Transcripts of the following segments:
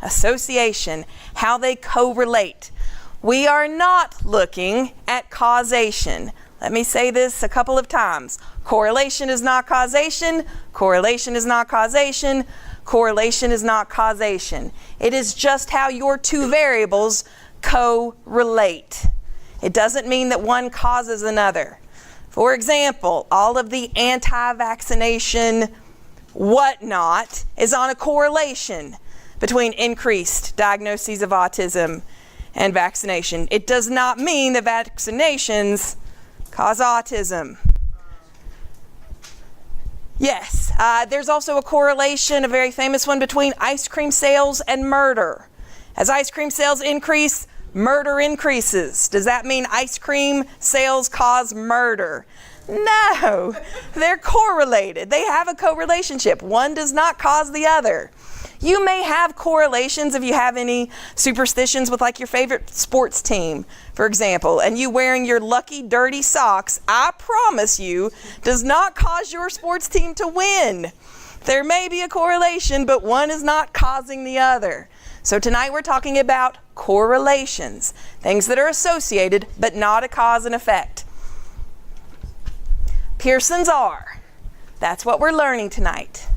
association, how they correlate. We are not looking at causation. Let me say this a couple of times. Correlation is not causation. Correlation is not causation. Correlation is not causation. It is just how your two variables correlate. It doesn't mean that one causes another. For example, all of the anti-vaccination whatnot is on a correlation between increased diagnoses of autism and vaccination. It does not mean that vaccinations cause autism. Yes, there's also a correlation, a very famous one, between ice cream sales and murder. As ice cream sales increase, murder increases. Does that mean ice cream sales cause murder? No, they're correlated. They have a correlationship. One does not cause the other. You may have correlations if you have any superstitions with like your favorite sports team, for example, and you wearing your lucky dirty socks, I promise you, does not cause your sports team to win. There may be a correlation, but one is not causing the other. So tonight we're talking about correlations, things that are associated but not a cause and effect. Pearson's R. That's what we're learning tonight.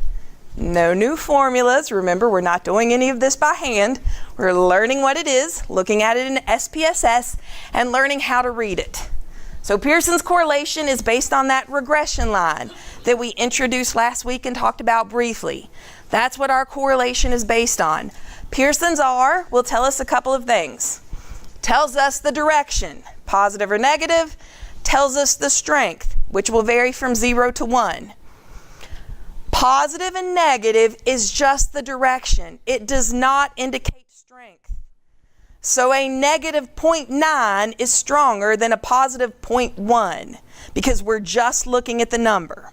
No new formulas. Remember, we're not doing any of this by hand. We're learning what it is, looking at it in SPSS, and learning how to read it. So Pearson's correlation is based on that regression line that we introduced last week and talked about briefly. That's what our correlation is based on. Pearson's R will tell us a couple of things. Tells us the direction, positive or negative, tells us the strength, which will vary from 0 to 1. Positive and negative is just the direction. It does not indicate strength. So a negative 0.9 is stronger than a positive 0.1 because we're just looking at the number.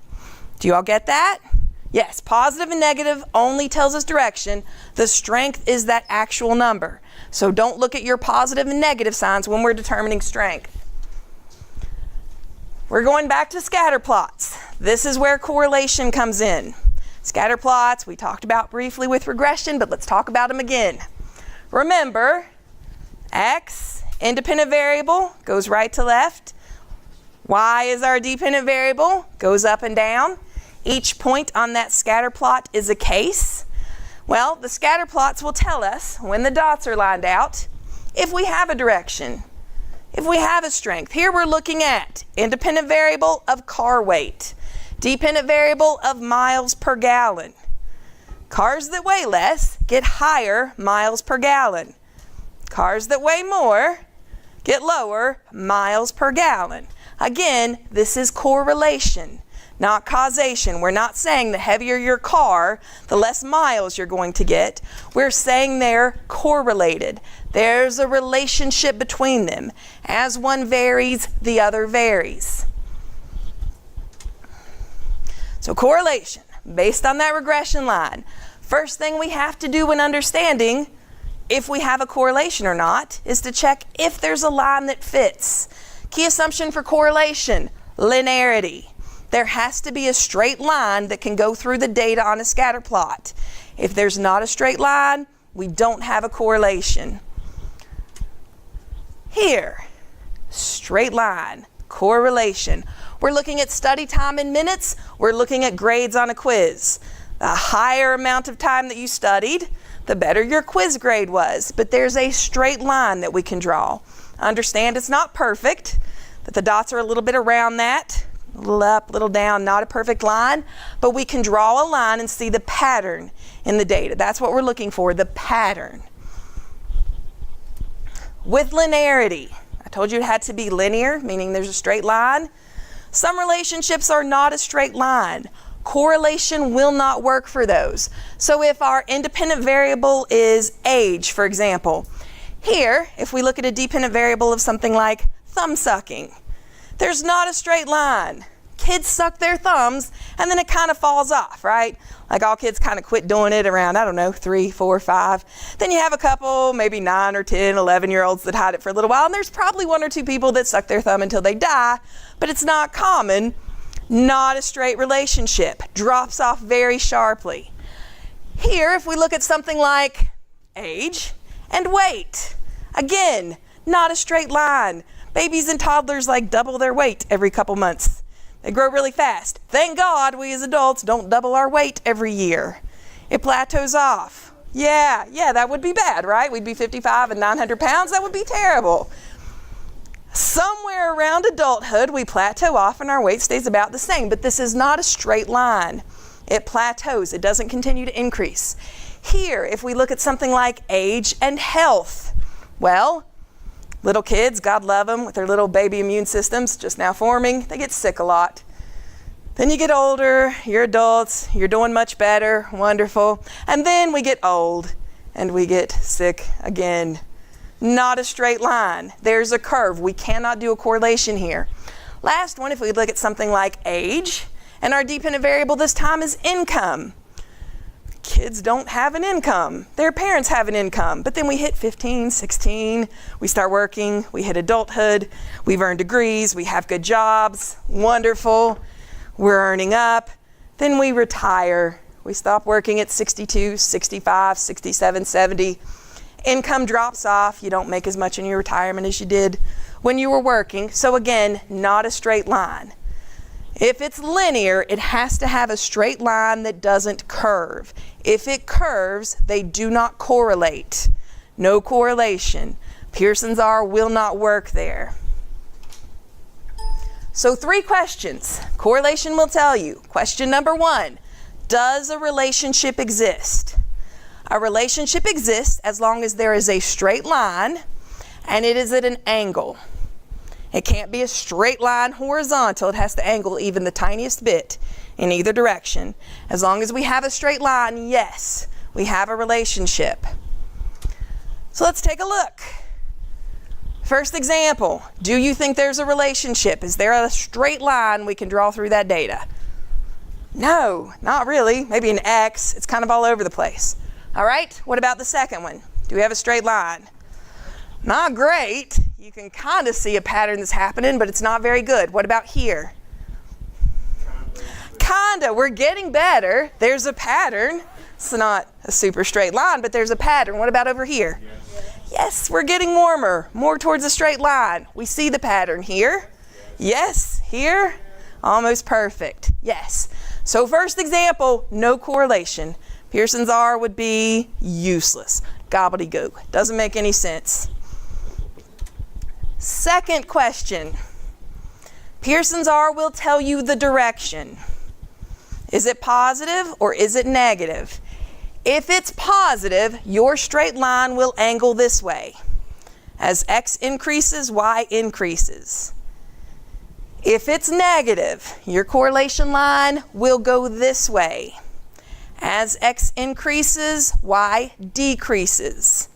Do you all get that? Yes, positive and negative only tells us direction. The strength is that actual number. So don't look at your positive and negative signs when we're determining strength. We're going back to scatter plots. This is where correlation comes in. Scatter plots we talked about briefly with regression, but let's talk about them again. Remember, X, independent variable, goes right to left. Y is our dependent variable, goes up and down. Each point on that scatter plot is a case. Well, the scatter plots will tell us, when the dots are lined out, if we have a direction, if we have a strength. Here we're looking at independent variable of car weight, dependent variable of miles per gallon. Cars that weigh less get higher miles per gallon. Cars that weigh more get lower miles per gallon. Again, this is correlation, not causation. We're not saying the heavier your car, the less miles you're going to get. We're saying they're correlated. There's a relationship between them. As one varies, the other varies. So correlation, based on that regression line. First thing we have to do when understanding if we have a correlation or not is to check if there's a line that fits. Key assumption for correlation, linearity. There has to be a straight line that can go through the data on a scatter plot. If there's not a straight line, we don't have a correlation. Here, straight line, correlation. We're looking at study time in minutes. We're looking at grades on a quiz. The higher amount of time that you studied, the better your quiz grade was. But there's a straight line that we can draw. Understand it's not perfect, that the dots are a little bit around that. A little up, a little down, not a perfect line, but we can draw a line and see the pattern in the data. That's what we're looking for, the pattern. With linearity, I told you it had to be linear, meaning there's a straight line. Some relationships are not a straight line. Correlation will not work for those. So if our independent variable is age, for example, here, if we look at a dependent variable of something like thumb sucking, there's not a straight line. Kids suck their thumbs and then it kind of falls off, right? Like all kids kind of quit doing it around, 3, 4, 5. Then you have a couple, maybe 9 or 10, 11-year-olds that hide it for a little while. And there's probably 1 or 2 people that suck their thumb until they die, but it's not common. Not a straight relationship. Drops off very sharply. Here, if we look at something like age and weight. Again, not a straight line. Babies and toddlers like double their weight every couple months. They grow really fast. Thank God we as adults don't double our weight every year. It plateaus off. Yeah, that would be bad, right? We'd be 55 and 900 pounds. That would be terrible. Somewhere around adulthood, we plateau off and our weight stays about the same. But this is not a straight line. It plateaus. It doesn't continue to increase. Here, if we look at something like age and health, well, little kids, God love them, with their little baby immune systems just now forming, they get sick a lot. Then you get older, you're adults, you're doing much better, wonderful. And then we get old and we get sick again. Not a straight line. There's a curve. We cannot do a correlation here. Last one, if we look at something like age, and our dependent variable this time is income. Kids don't have an income. Their parents have an income. But then we hit 15, 16, we start working, we hit adulthood, we've earned degrees, we have good jobs, wonderful, we're earning up. Then we retire. We stop working at 62, 65, 67, 70. Income drops off. You don't make as much in your retirement as you did when you were working. So again, not a straight line. If it's linear, it has to have a straight line that doesn't curve. If it curves, they do not correlate. No correlation. Pearson's R will not work there. So 3 questions. Correlation will tell you. Question number 1, does a relationship exist? A relationship exists as long as there is a straight line and it is at an angle. It can't be a straight line horizontal. It has to angle even the tiniest bit in either direction. As long as we have a straight line, yes, we have a relationship. So let's take a look. First example, do you think there's a relationship? Is there a straight line we can draw through that data? No, not really. Maybe an X. It's kind of all over the place. All right, what about the second one? Do we have a straight line? Not great. You can kind of see a pattern that's happening, but it's not very good. What about here? Kinda. We're getting better. There's a pattern. It's not a super straight line, but there's a pattern. What about over here? Yes, we're getting warmer, more towards a straight line. We see the pattern here. Yes, here. Almost perfect. Yes. So first example, no correlation. Pearson's R would be useless. Gobbledygook. Doesn't make any sense. Second question. Pearson's R will tell you the direction. Is it positive or is it negative? If it's positive, your straight line will angle this way. As X increases, Y increases. If it's negative, your correlation line will go this way. As X increases, Y decreases.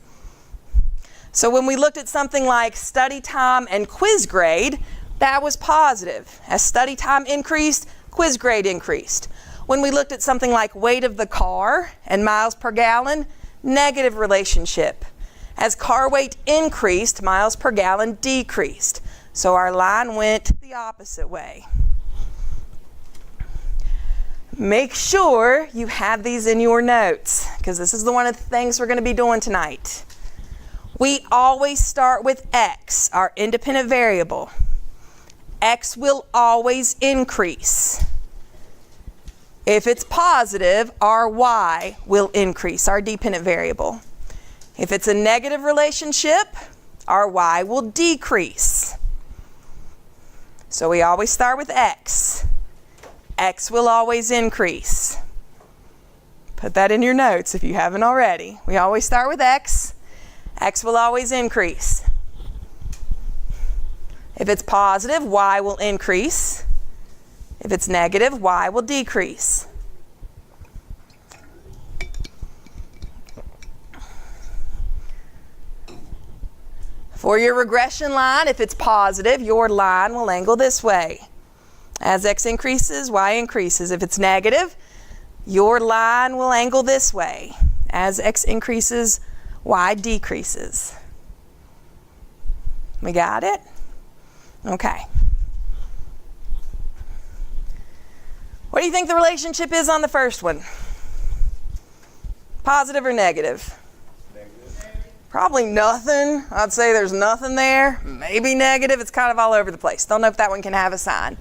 So when we looked at something like study time and quiz grade, that was positive. As study time increased, quiz grade increased. When we looked at something like weight of the car and miles per gallon, negative relationship. As car weight increased, miles per gallon decreased. So our line went the opposite way. Make sure you have these in your notes, because this is one of the things we're going to be doing tonight. We always start with X, our independent variable. X will always increase. If it's positive, our Y will increase, our dependent variable. If it's a negative relationship, our Y will decrease. So we always start with X. X will always increase. Put that in your notes if you haven't already. We always start with X. X will always increase. If it's positive, Y will increase. If it's negative, Y will decrease. For your regression line, if it's positive, your line will angle this way. As X increases, Y increases. If it's negative, your line will angle this way. As X increases, Y decreases. We got it? Okay. What do you think the relationship is on the first one? Positive or negative? Negative. Probably nothing. I'd say there's nothing there. Maybe negative. It's kind of all over the place. Don't know if that one can have a sign.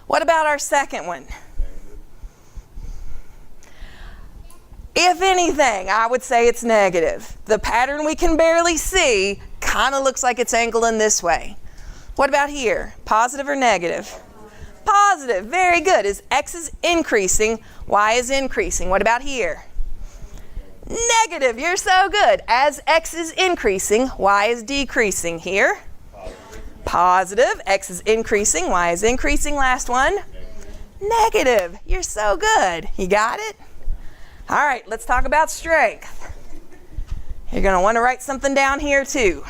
What about our second one? If anything, I would say it's negative. The pattern we can barely see kind of looks like it's angling this way. What about here? Positive or negative? Positive. Very good. As x is increasing, y is increasing. What about here? Negative. You're so good. As x is increasing, y is decreasing. Here? Positive. X is increasing, y is increasing. Last one? Negative. You're so good. You got it? All right, let's talk about strength. You're going to want to write something down here too.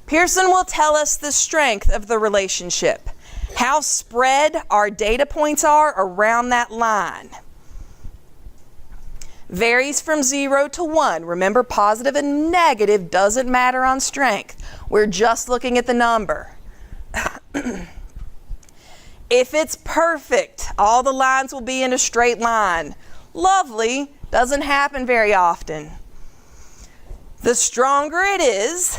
Pearson will tell us the strength of the relationship, how spread our data points are around that line. Varies from 0 to 1. Remember, positive and negative doesn't matter on strength. We're just looking at the number. If it's perfect, all the lines will be in a straight line. Lovely. Doesn't happen very often. The stronger it is,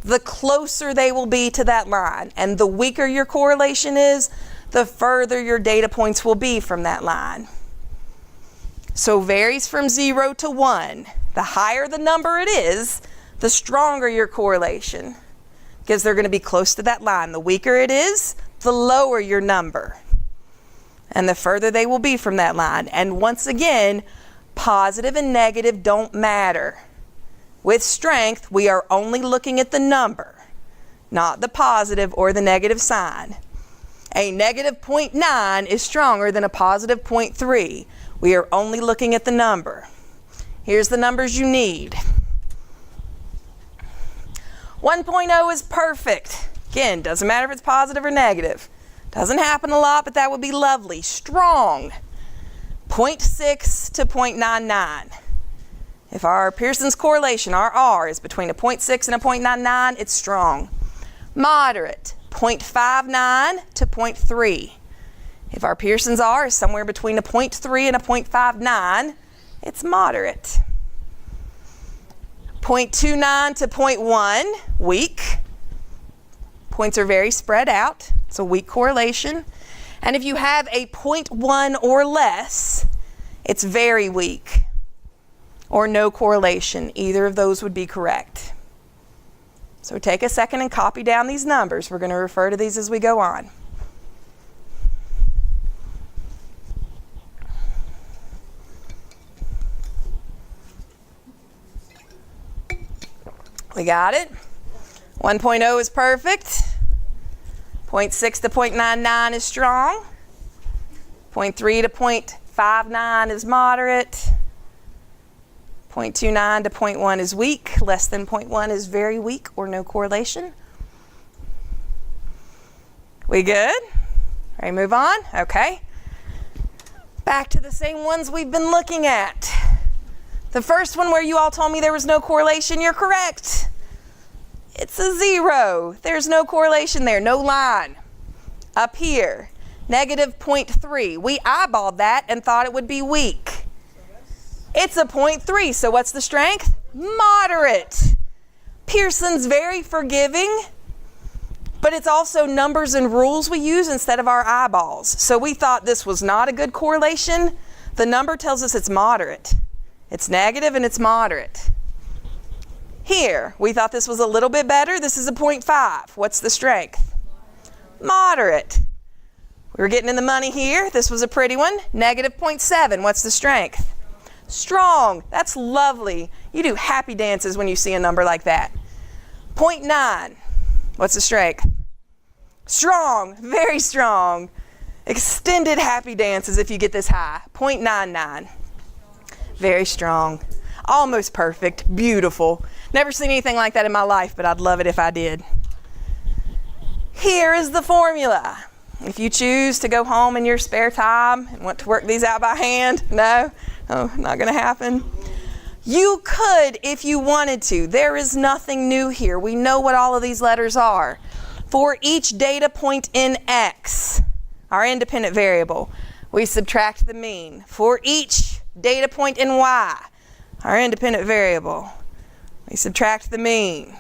the closer they will be to that line. And the weaker your correlation is, the further your data points will be from that line. So varies from 0 to 1. The higher the number it is, the stronger your correlation, because they're going to be close to that line. The weaker it is, the lower your number, and the further they will be from that line. And once again, positive and negative don't matter. With strength, we are only looking at the number, not the positive or the negative sign. A negative 0.9 is stronger than a positive 0.3. We are only looking at the number. Here's the numbers you need. 1.0 is perfect. Again, doesn't matter if it's positive or negative. Doesn't happen a lot, but that would be lovely. Strong. 0.6 to 0.99. If our Pearson's correlation, our R, is between a 0.6 and a 0.99, it's strong. Moderate. 0.59 to 0.3. If our Pearson's R is somewhere between a 0.3 and a 0.59, it's moderate. 0.29 to 0.1, weak. Points are very spread out. It's a weak correlation. And if you have a 0.1 or less, it's very weak. Or no correlation. Either of those would be correct. So take a second and copy down these numbers. We're going to refer to these as we go on. We got it? 1.0 is perfect. 0.6 to 0.99 is strong. 0.3 to 0.59 is moderate. 0.29 to 0.1 is weak. Less than 0.1 is very weak or no correlation. We good? Ready to move on? Okay. Back to the same ones we've been looking at. The first one where you all told me there was no correlation, you're correct. It's a 0. There's no correlation there, no line. Up here, negative 0.3. We eyeballed that and thought it would be weak. It's a 0.3, so what's the strength? Moderate. Pearson's very forgiving, but it's also numbers and rules we use instead of our eyeballs. So we thought this was not a good correlation. The number tells us it's moderate. It's negative and it's moderate. Here, we thought this was a little bit better. This is a 0.5. What's the strength? Moderate. We were getting in the money here. This was a pretty one. Negative 0.7. What's the strength? Strong. That's lovely. You do happy dances when you see a number like that. 0.9. What's the strength? Strong. Very strong. Extended happy dances if you get this high. 0.99. Very strong. Almost perfect. Beautiful. Never seen anything like that in my life, but I'd love it if I did. Here is the formula. If you choose to go home in your spare time and want to work these out by hand, no, not going to happen. You could if you wanted to. There is nothing new here. We know what all of these letters are. For each data point in X, our independent variable, we subtract the mean. For each data point in Y, our independent variable, We subtract the mean.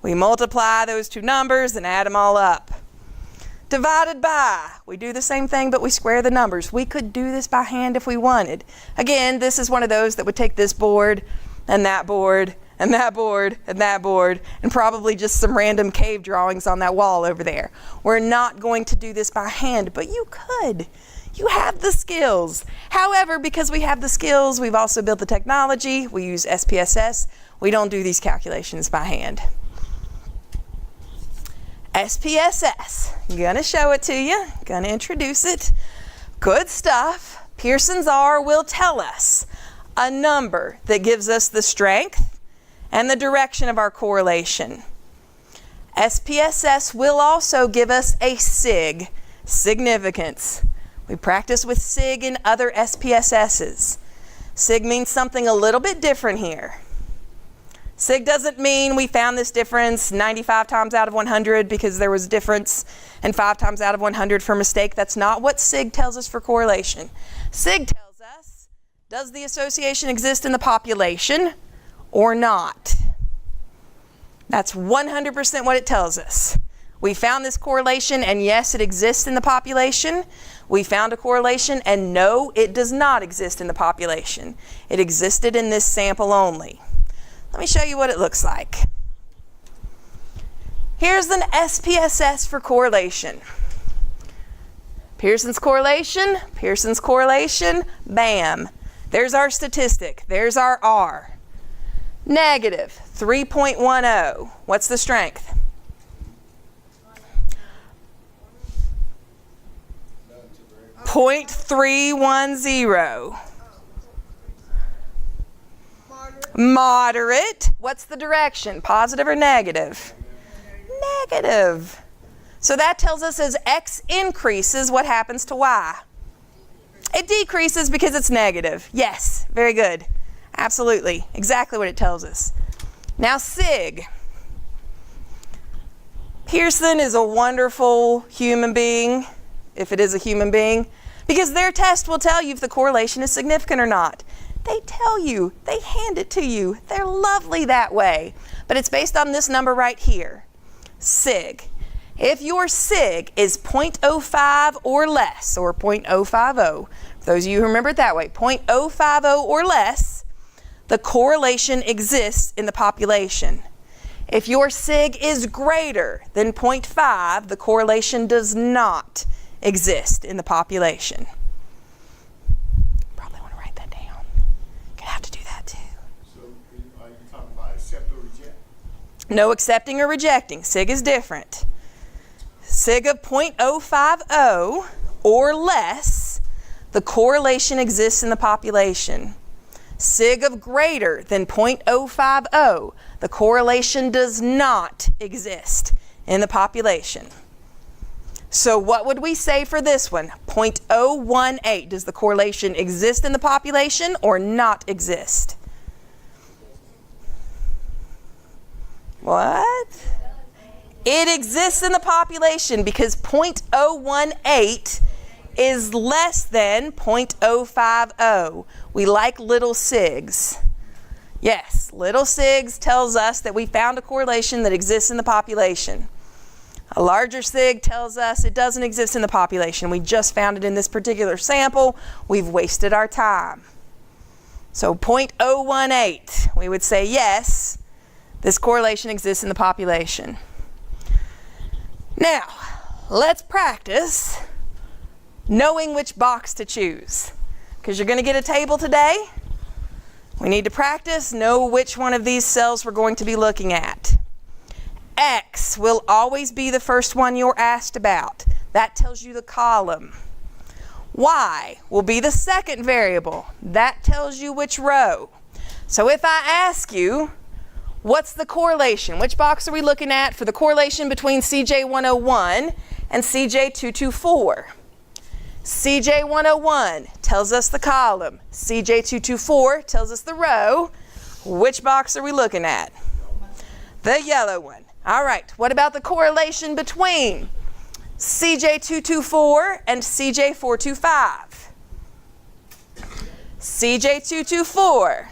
We multiply those two numbers and add them all up. Divided by, we do the same thing, but we square the numbers. We could do this by hand if we wanted. Again, this is one of those that would take this board and that board and that board and that board and probably just some random cave drawings on that wall over there. We're not going to do this by hand, but you could. You have the skills. However, because we have the skills, we've also built the technology. We use SPSS. We don't do these calculations by hand. SPSS, gonna show it to you, gonna introduce it. Good stuff. Pearson's R will tell us a number that gives us the strength and the direction of our correlation. SPSS will also give us a sig, significance. We practice with sig in other SPSSs. Sig means something a little bit different here. Sig doesn't mean we found this difference 95 times out of 100 because there was a difference, and 5 times out of 100 for mistake. That's not what sig tells us for correlation. Sig tells us, does the association exist in the population or not? That's 100% what it tells us. We found this correlation, and yes, it exists in the population. We found a correlation, and no, it does not exist in the population. It existed in this sample only. Let me show you what it looks like. Here's an SPSS for correlation. Pearson's correlation, bam. There's our statistic, there's our R. Negative 3.10, what's the strength? .310. Moderate, what's the direction? Positive or negative? Negative. So that tells us as X increases, what happens to Y? It decreases because it's negative. Yes, very good. Absolutely, exactly what it tells us. Now sig. Pearson is a wonderful human being, if it is a human being, because their test will tell you if the correlation is significant or not. They tell you, they hand it to you. They're lovely that way. But it's based on this number right here, sig. If your sig is 0.05 or less, or 0.050, for those of you who remember it that way, 0.050 or less, the correlation exists in the population. If your sig is greater than 0.5, the correlation does not exist in the population. Probably want to write that down. Gonna have to do that too. So are you talking about accept or reject? No accepting or rejecting. Sig is different. Sig of 0.050 or less, the correlation exists in the population. Sig of greater than 0.050, the correlation does not exist in the population. So what would we say for this one? 0.018. Does the correlation exist in the population or not exist? What? It exists in the population because 0.018 is less than 0.050. We like little sigs. Yes, little sigs tells us that we found a correlation that exists in the population. A larger sig tells us it doesn't exist in the population. We just found it in this particular sample. We've wasted our time. So 0.018, we would say yes, this correlation exists in the population. Now, let's practice knowing which box to choose. Because you're going to get a table today. We need to practice, know which one of these cells we're going to be looking at. X will always be the first one you're asked about. That tells you the column. Y will be the second variable. That tells you which row. So if I ask you, what's the correlation? Which box are we looking at for the correlation between CJ101 and CJ224? CJ101 tells us the column. CJ224 tells us the row. Which box are we looking at? The yellow one. All right, what about the correlation between CJ224 and CJ425? CJ224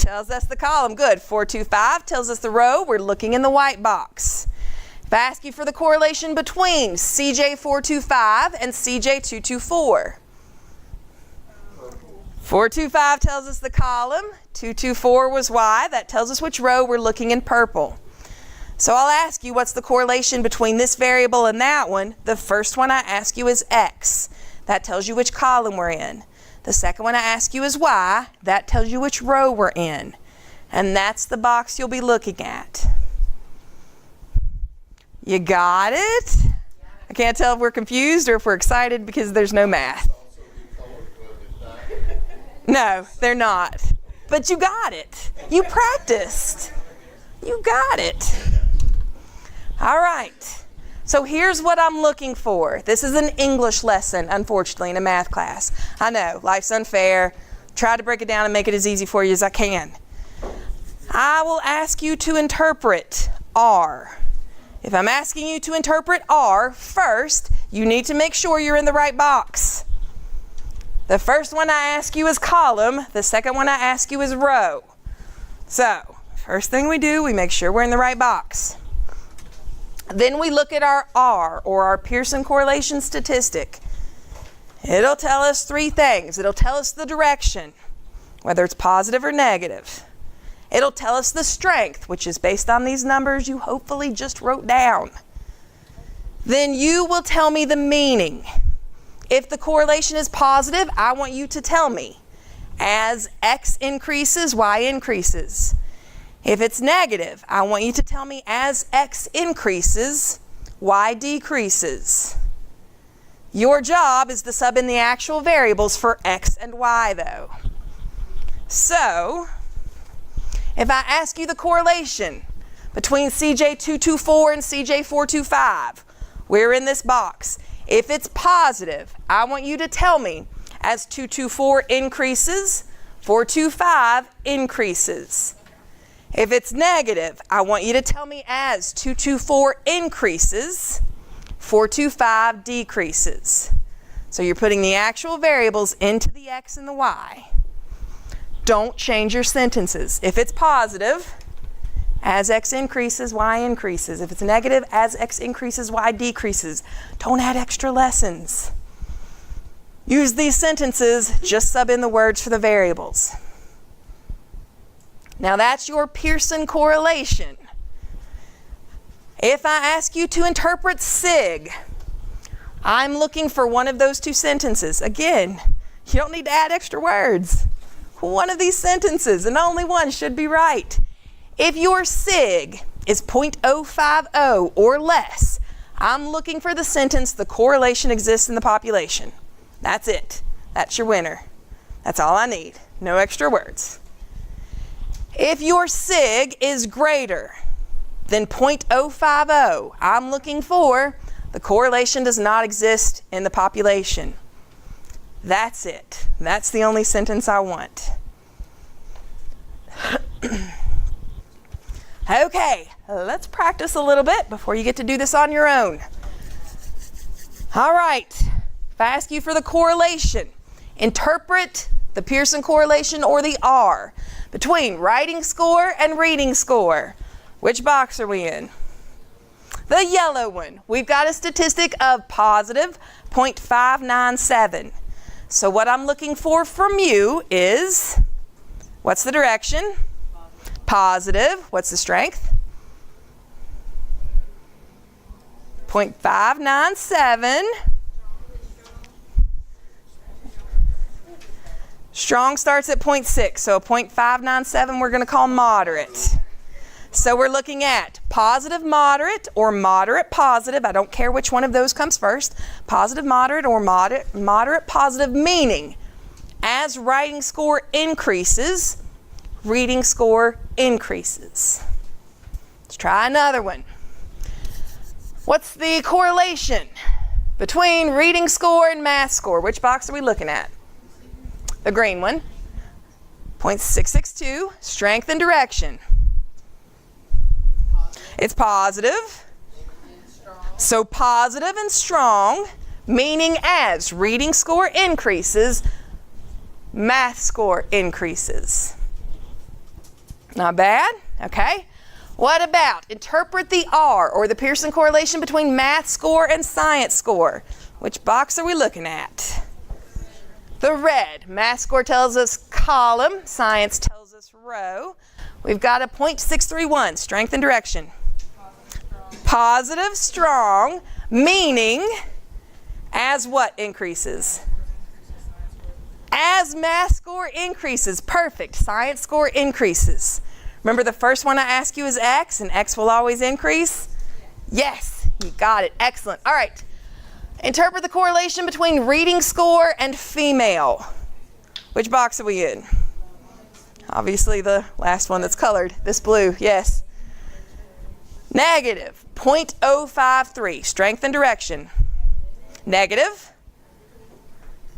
Tells us the column. Good. 425 tells us the row. We're looking in the white box. If I ask you for the correlation between CJ425 and CJ224. 425 tells us the column. 224 was Y. That tells us which row. We're looking in purple. So I'll ask you, what's the correlation between this variable and that one? The first one I ask you is X. That tells you which column we're in. The second one I ask you is Y. That tells you which row we're in. And that's the box you'll be looking at. You got it? I can't tell if we're confused or if we're excited because there's no math. No, they're not. But you got it. You practiced. You got it. All right. So here's what I'm looking for. This is an English lesson, unfortunately, in a math class. I know, life's unfair. Try to break it down and make it as easy for you as I can. I will ask you to interpret R. If I'm asking you to interpret R, first, you need to make sure you're in the right box. The first one I ask you is column. The second one I ask you is row. So, first thing we do, we make sure we're in the right box. Then we look at our R, or our Pearson correlation statistic. It'll tell us three things. It'll tell us the direction, whether it's positive or negative. It'll tell us the strength, which is based on these numbers you hopefully just wrote down. Then you will tell me the meaning. If the correlation is positive, I want you to tell me, as X increases, Y increases. If it's negative, I want you to tell me, as X increases, Y decreases. Your job is to sub in the actual variables for X and Y, though. So, if I ask you the correlation between CJ224 and CJ425, we're in this box. If it's positive, I want you to tell me, as 224 increases, 425 increases. If it's negative, I want you to tell me, as 224 increases, 425 decreases. So you're putting the actual variables into the X and the Y. Don't change your sentences. If it's positive, as X increases, Y increases. If it's negative, as X increases, Y decreases. Don't add extra lessons. Use these sentences, just sub in the words for the variables. Now that's your Pearson correlation. If I ask you to interpret SIG, I'm looking for one of those two sentences. Again, you don't need to add extra words. One of these sentences, and only one, should be right. If your SIG is 0.050 or less, I'm looking for the sentence, the correlation exists in the population. That's it. That's your winner. That's all I need. No extra words. If your SIG is greater than 0.050, I'm looking for the correlation does not exist in the population. That's it. That's the only sentence I want. Okay, let's practice a little bit before you get to do this on your own. All right, if I ask you for the correlation, interpret the Pearson correlation or the R between writing score and reading score. Which box are we in? The yellow one. We've got a statistic of positive 0.597. So what I'm looking for from you is, what's the direction? Positive. What's the strength? 0.597. Strong starts at 0.6, so 0.597 we're going to call moderate. So we're looking at positive moderate or moderate positive. I don't care which one of those comes first. Positive moderate or moderate positive, meaning as writing score increases, reading score increases. Let's try another one. What's the correlation between reading score and math score? Which box are we looking at? The green one. 0.662, strength and direction. It's positive. So positive and strong, meaning as reading score increases, math score increases. Not bad. Okay. What about interpret the R, or the Pearson correlation between math score and science score? Which box are we looking at? The red. Math score tells us column, science tells us row. We've got a 0.631, strength and direction. Positive, strong, meaning as what increases? As math score increases. Perfect. Science score increases. Remember the first one I asked you is X, and X will always increase? Yes, you got it. Excellent. All right. Interpret the correlation between reading score and female. Which box are we in? Obviously the last one that's colored. This blue, yes. Negative 0.053, strength and direction. Negative.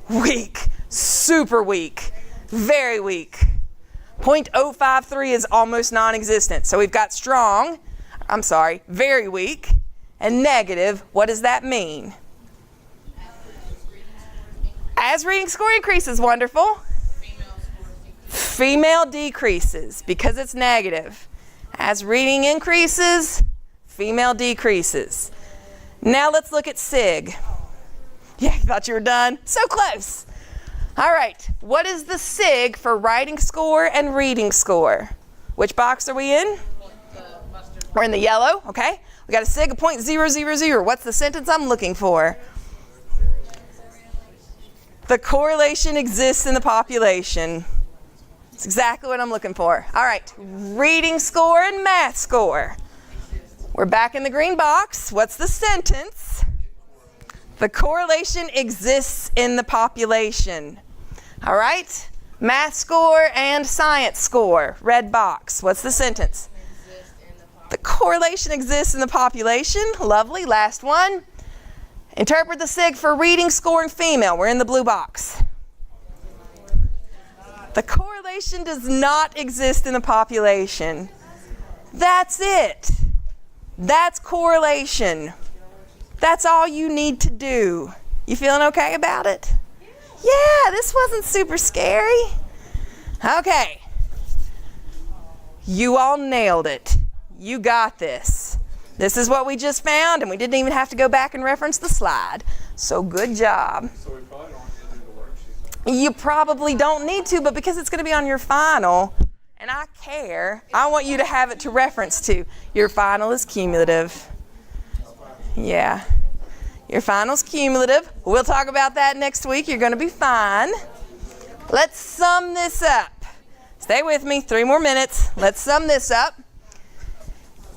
Weak, super weak, very weak. 0.053 is almost non-existent. So we've got strong, very weak, and negative. What does that mean? As reading score increases, wonderful. Female decreases because it's negative. As reading increases, female decreases. Now let's look at SIG. Yeah, you thought you were done? So close. All right, what is the SIG for writing score and reading score? Which box are we in? We're in the yellow, okay. We got a SIG of 0.000. What's the sentence I'm looking for? The correlation exists in the population. That's exactly what I'm looking for. All right, reading score and math score. We're back in the green box. What's the sentence? The correlation exists in the population. All right, math score and science score. Red box. What's the sentence? The correlation exists in the population. Lovely. Last one. Interpret the SIG for reading score and female. We're in the blue box. The correlation does not exist in the population. That's it. That's correlation. That's all you need to do. You feeling okay about it? Yeah, this wasn't super scary. Okay. You all nailed it. You got this. This is what we just found, and we didn't even have to go back and reference the slide. So good job. So we probably don't need to do the worksheet. You probably don't need to, but because it's going to be on your final, and I care, I want you to have it to reference to. Your final is cumulative. Yeah. Your final's cumulative. We'll talk about that next week. You're going to be fine. Let's sum this up. Stay with me. 3 more minutes. Let's sum this up.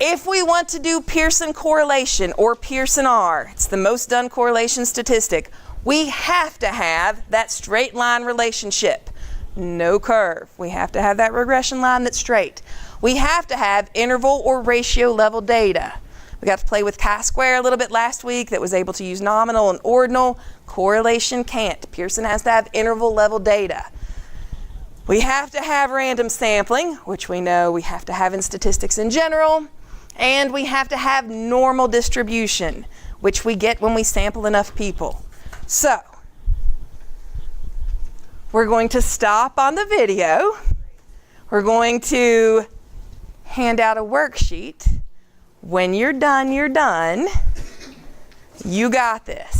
If we want to do Pearson correlation, or Pearson R, it's the most done correlation statistic, we have to have that straight line relationship. No curve. We have to have that regression line that's straight. We have to have interval or ratio level data. We got to play with chi-square a little bit last week that was able to use nominal and ordinal. Correlation can't. Pearson has to have interval level data. We have to have random sampling, which we know we have to have in statistics in general. And we have to have normal distribution, which we get when we sample enough people. So, we're going to stop on the video. We're going to hand out a worksheet. When you're done, you're done. You got this.